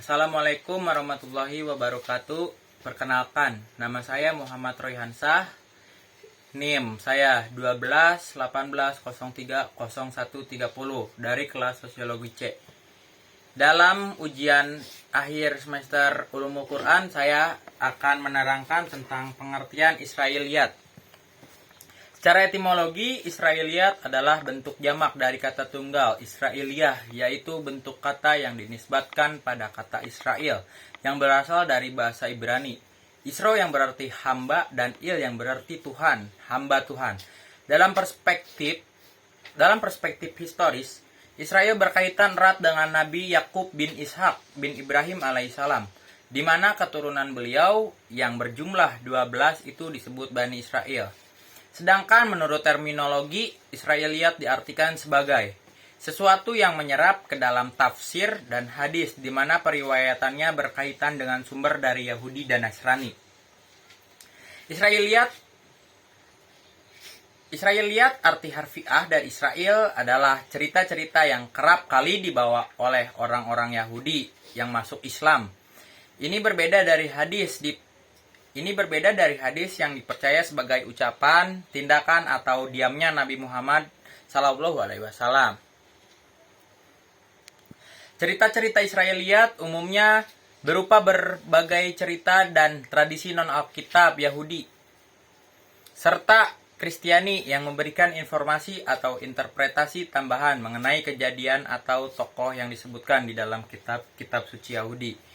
Assalamualaikum warahmatullahi wabarakatuh. Perkenalkan, nama saya Muhammad Royhansah. NIM saya 12 18 03 01 30 dari kelas Sosiologi C. Dalam ujian akhir semester Ulumul Quran, saya akan menerangkan tentang pengertian Israiliyat. Secara etimologi, Israiliyat adalah bentuk jamak dari kata tunggal Israiliyah, yaitu bentuk kata yang dinisbatkan pada kata Israel, yang berasal dari bahasa Ibrani. Isro yang berarti hamba dan il yang berarti Tuhan, hamba Tuhan. Dalam perspektif historis, Israel berkaitan erat dengan Nabi Yakub bin Ishak bin Ibrahim alaihissalam, di mana keturunan beliau yang berjumlah 12 itu disebut Bani Israel. Sedangkan menurut terminologi, Israiliyat diartikan sebagai sesuatu yang menyerap ke dalam tafsir dan hadis di mana periwayatannya berkaitan dengan sumber dari Yahudi dan Nasrani. Israiliyat arti harfiah dari Israel adalah cerita-cerita yang kerap kali dibawa oleh orang-orang Yahudi yang masuk Islam. Ini berbeda dari hadis yang dipercaya sebagai ucapan, tindakan, atau diamnya Nabi Muhammad SAW. Cerita-cerita Israiliyat umumnya berupa berbagai cerita dan tradisi non-Alkitab Yahudi, serta Kristiani yang memberikan informasi atau interpretasi tambahan mengenai kejadian atau tokoh yang disebutkan di dalam kitab suci Yahudi.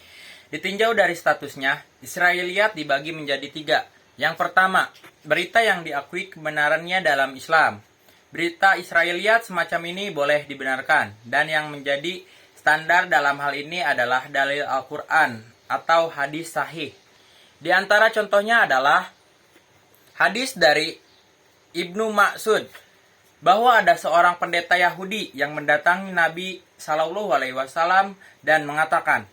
Ditinjau dari statusnya, Israiliyat dibagi menjadi 3. Yang pertama, berita yang diakui kebenarannya dalam Islam. Berita Israiliyat semacam ini boleh dibenarkan, dan yang menjadi standar dalam hal ini adalah dalil Al-Quran atau hadis sahih. Di antara contohnya adalah hadis dari Ibnu Mas'ud, bahwa ada seorang pendeta Yahudi yang mendatangi Nabi SAW dan mengatakan,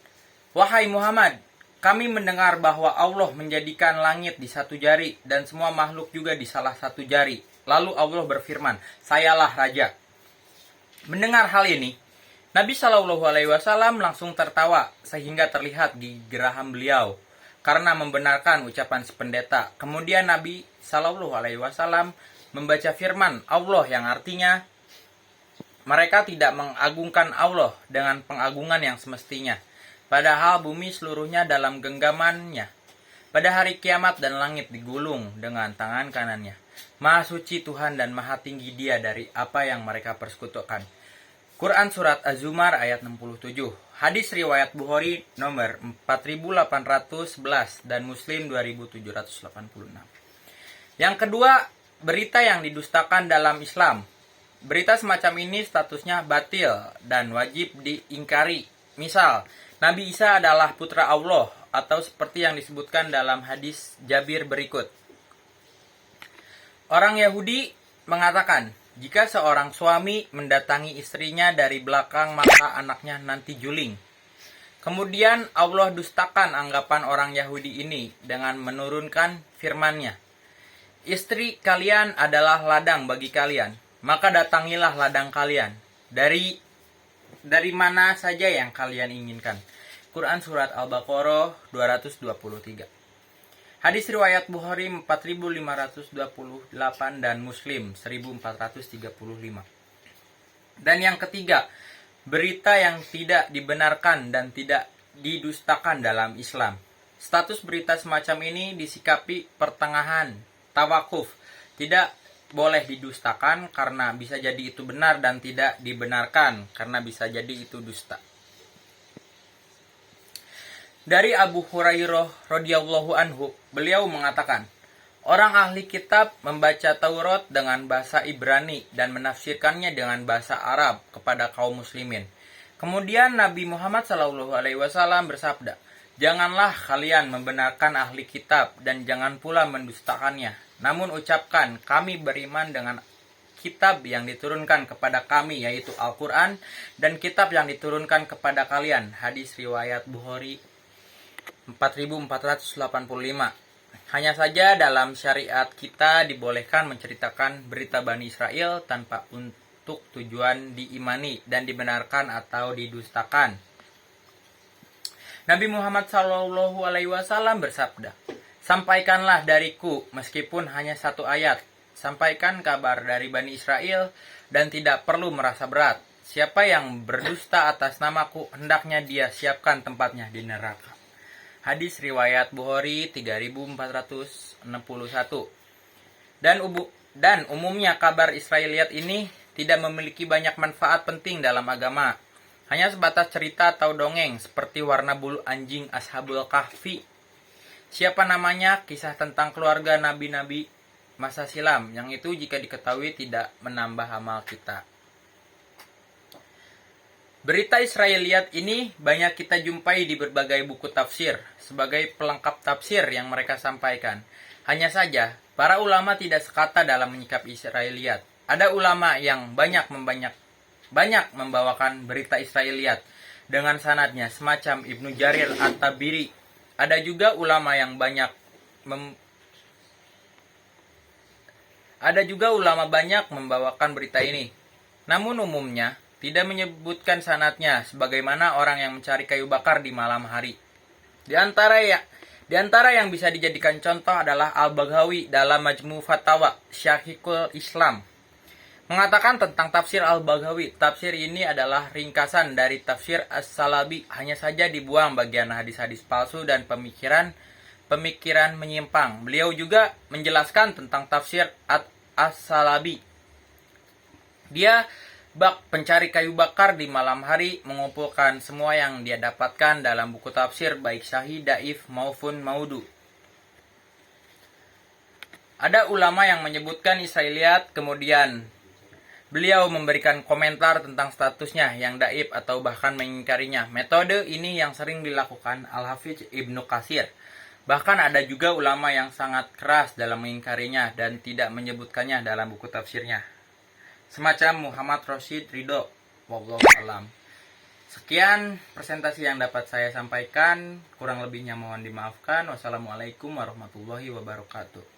"Wahai Muhammad, kami mendengar bahwa Allah menjadikan langit di satu jari dan semua makhluk juga di salah satu jari. Lalu Allah berfirman, sayalah raja." Mendengar hal ini, Nabi SAW langsung tertawa sehingga terlihat di geraham beliau karena membenarkan ucapan si pendeta. Kemudian Nabi SAW membaca firman Allah yang artinya, mereka tidak mengagungkan Allah dengan pengagungan yang semestinya, padahal bumi seluruhnya dalam genggamannya. Pada hari kiamat dan langit digulung dengan tangan kanannya. Maha suci Tuhan dan maha tinggi Dia dari apa yang mereka persekutukan. Quran Surat Az-Zumar ayat 67. Hadis riwayat Bukhari nomor 4811 dan Muslim 2786. Yang kedua, berita yang didustakan dalam Islam. Berita semacam ini statusnya batil dan wajib diingkari. Misal, Nabi Isa adalah putra Allah, atau seperti yang disebutkan dalam hadis Jabir berikut. Orang Yahudi mengatakan, jika seorang suami mendatangi istrinya dari belakang maka anaknya nanti juling. Kemudian Allah dustakan anggapan orang Yahudi ini dengan menurunkan firman-Nya. Istri kalian adalah ladang bagi kalian, maka datangilah ladang kalian. Dari mana saja yang kalian inginkan. Quran Surat Al-Baqarah 223. Hadis riwayat Bukhari 4528 dan Muslim 1435. Dan yang ketiga, berita yang tidak dibenarkan dan tidak didustakan dalam Islam. Status berita semacam ini disikapi pertengahan, tawakuf, tidak boleh didustakan karena bisa jadi itu benar dan tidak dibenarkan karena bisa jadi itu dusta. Dari Abu Hurairah radhiyallahu anhu, beliau mengatakan, orang ahli kitab membaca Taurat dengan bahasa Ibrani dan menafsirkannya dengan bahasa Arab kepada kaum muslimin. Kemudian Nabi Muhammad SAW bersabda, janganlah kalian membenarkan ahli kitab dan jangan pula mendustakannya. Namun ucapkan, kami beriman dengan kitab yang diturunkan kepada kami, yaitu Al-Quran, dan kitab yang diturunkan kepada kalian. Hadis riwayat Bukhari 4485. Hanya saja dalam syariat kita dibolehkan menceritakan berita Bani Israel tanpa untuk tujuan diimani dan dibenarkan atau didustakan. Nabi Muhammad Shallallahu Alaihi Wasallam bersabda, "Sampaikanlah dariku meskipun hanya satu ayat. Sampaikan kabar dari Bani Israel dan tidak perlu merasa berat. Siapa yang berdusta atas namaku, hendaknya dia siapkan tempatnya di neraka." Hadis riwayat Bukhari 3461. Dan umumnya kabar Israiliyat ini tidak memiliki banyak manfaat penting dalam agama. Hanya sebatas cerita atau dongeng seperti warna bulu anjing Ashabul Kahfi. Siapa namanya, kisah tentang keluarga nabi-nabi masa silam, yang itu jika diketahui tidak menambah amal kita. Berita Israiliyat ini banyak kita jumpai di berbagai buku tafsir sebagai pelengkap tafsir yang mereka sampaikan. Hanya saja, para ulama tidak sekata dalam menyikapi Israiliyat. Ada ulama yang banyak membawakan berita Israiliyat dengan sanadnya semacam Ibnu Jarir At-Tabiri. Ada juga ulama banyak membawakan berita ini. Namun umumnya tidak menyebutkan sanadnya sebagaimana orang yang mencari kayu bakar di malam hari. Di antara yang bisa dijadikan contoh adalah Al-Baghawi dalam Majmu' Fatawa Syekhul Islam mengatakan tentang tafsir Al-Baghawi. Tafsir ini adalah ringkasan dari tafsir As-Salabi, hanya saja dibuang bagian hadis-hadis palsu dan pemikiran menyimpang. Beliau juga menjelaskan tentang tafsir As-Salabi. Dia pencari kayu bakar di malam hari, mengumpulkan semua yang dia dapatkan dalam buku tafsir baik sahih, daif maupun maudu. Ada ulama yang menyebutkan Israiliyat, kemudian beliau memberikan komentar tentang statusnya yang daif atau bahkan mengingkarinya. Metode ini yang sering dilakukan Al-Hafidz Ibnu Katsir. Bahkan ada juga ulama yang sangat keras dalam mengingkarinya dan tidak menyebutkannya dalam buku tafsirnya. Semacam Muhammad Rashid Ridho. Wallahu a'lam. Sekian presentasi yang dapat saya sampaikan. Kurang lebihnya mohon dimaafkan. Wassalamualaikum warahmatullahi wabarakatuh.